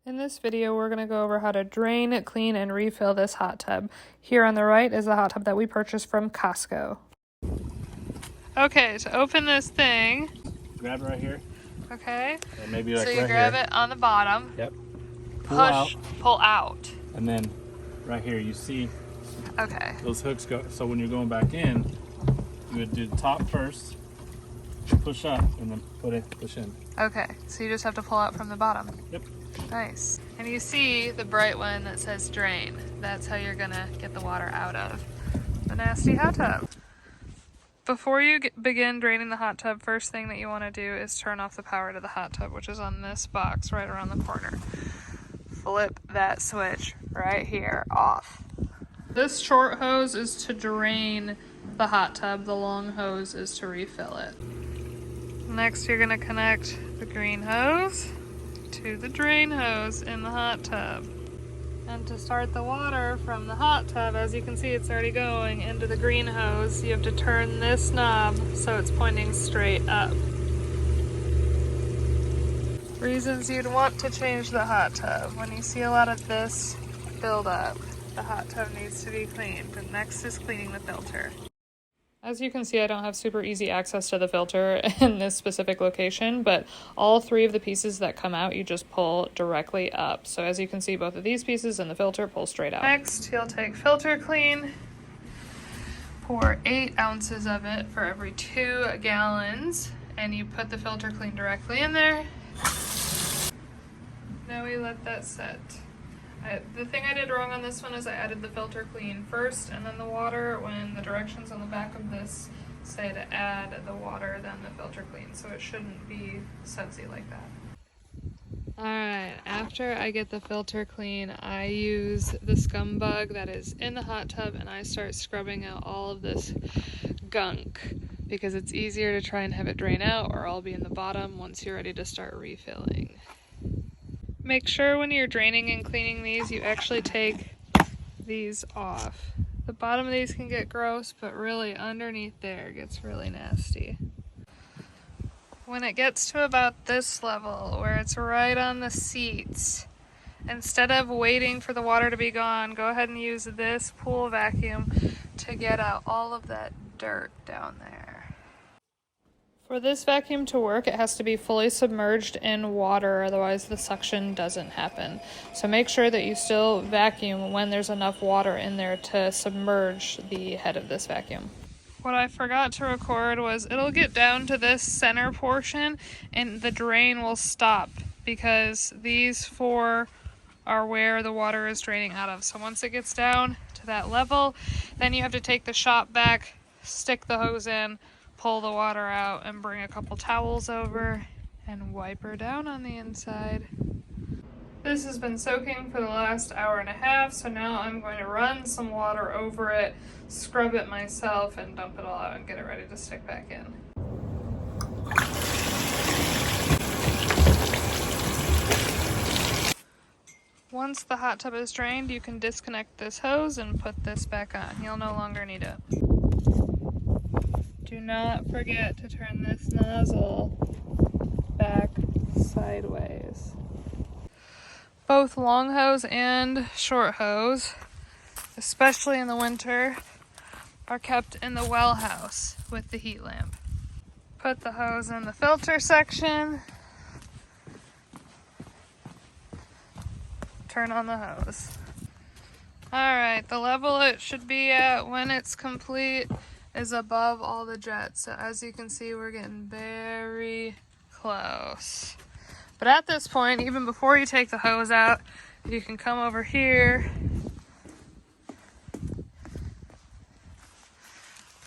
In this video, we're going to go over how to drain, clean, and refill this hot tub. Here on the right is the hot tub that we purchased from Costco. Okay, to open this thing, grab it right here. Okay. And maybe like so you right grab here. it on the bottom. Yep. Pull out. And then right here, you see those hooks go. So when you're going back in, you would do the top first, push up, and then push in. Okay, so you just have to pull out from the bottom. Yep. Nice. And you see the bright one that says drain. That's how you're gonna get the water out of the nasty hot tub. Before you begin draining the hot tub, first thing that you want to do is turn off the power to the hot tub, which is on this box right around the corner. Flip that switch right here off. This short hose is to drain the hot tub. The long hose is to refill it. Next, you're going to connect the green hose to the drain hose in the hot tub. And to start the water from the hot tub, as you can see, it's already going into the green hose. You have to turn this knob so it's pointing straight up. Reasons you'd want to change the hot tub. When you see a lot of this build up, the hot tub needs to be cleaned. And next is cleaning the filter. As you can see, I don't have super easy access to the filter in this specific location, but all three of the pieces that come out, you just pull directly up. So as you can see, both of these pieces and the filter pull straight out. Next, you'll take filter clean, pour 8 ounces of it for every 2 gallons, and you put the filter clean directly in there. Now we let that set. The thing I did wrong on this one is I added the filter clean first and then the water, when the directions on the back of this say to add the water, then the filter clean. So it shouldn't be sudsy like that. Alright, after I get the filter clean, I use the scum bug that is in the hot tub and I start scrubbing out all of this gunk because it's easier to try and have it drain out, or I'll be in the bottom once you're ready to start refilling. Make sure when you're draining and cleaning these, you actually take these off. The bottom of these can get gross, but really underneath there gets really nasty. When it gets to about this level, where it's right on the seats, instead of waiting for the water to be gone, go ahead and use this pool vacuum to get out all of that dirt down there. For this vacuum to work, it has to be fully submerged in water, otherwise the suction doesn't happen. So make sure that you still vacuum when there's enough water in there to submerge the head of this vacuum. What I forgot to record was it'll get down to this center portion and the drain will stop because these 4 are where the water is draining out of. So once it gets down to that level, then you have to take the shop back, stick the hose in, pull the water out, and bring a couple towels over and wipe her down on the inside. This has been soaking for the last hour and a half, so now I'm going to run some water over it, scrub it myself, and dump it all out and get it ready to stick back in. Once the hot tub is drained, you can disconnect this hose and put this back on. You'll no longer need it. Do not forget to turn this nozzle back sideways. Both long hose and short hose, especially in the winter, are kept in the well house with the heat lamp. Put the hose in the filter section. Turn on the hose. Alright, the level it should be at when it's complete is above all the jets. So as you can see, we're getting very close. But at this point, even before you take the hose out, you can come over here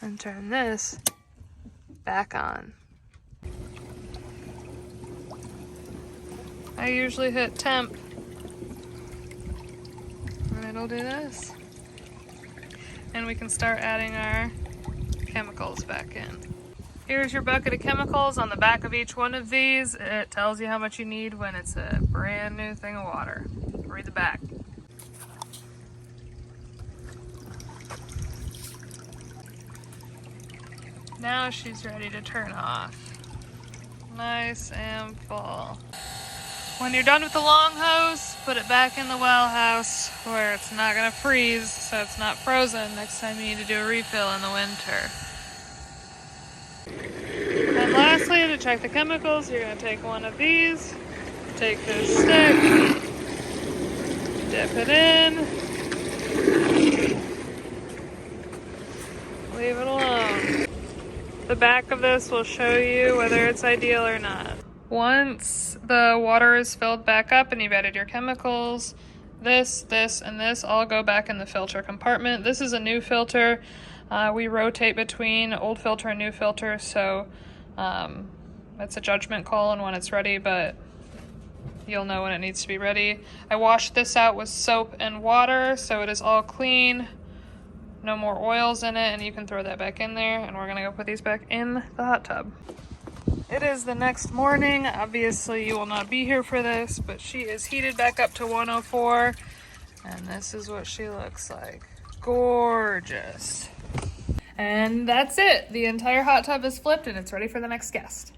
and turn this back on. I usually hit temp and it'll do this. And we can start adding our chemicals back in. Here's your bucket of chemicals. On the back of each one of these, it tells you how much you need when it's a brand new thing of water. Read the back. Now she's ready to turn off. Nice and full. When you're done with the long hose, put it back in the well house where it's not gonna freeze, so it's not frozen next time you need to do a refill in the winter. And lastly, to check the chemicals, you're gonna take one of these, take this stick, dip it in, leave it alone. The back of this will show you whether it's ideal or not. Once the water is filled back up and you've added your chemicals, this, and this all go back in the filter compartment. This is a new filter. We rotate between old filter and new filter, so it's a judgment call on when it's ready, but you'll know when it needs to be ready. I washed this out with soap and water, so it is all clean. No more oils in it, and you can throw that back in there, and we're gonna go put these back in the hot tub. It is the next morning. Obviously you will not be here for this, but she is heated back up to 104, and this is what she looks like. Gorgeous. And that's it. The entire hot tub is flipped and it's ready for the next guest.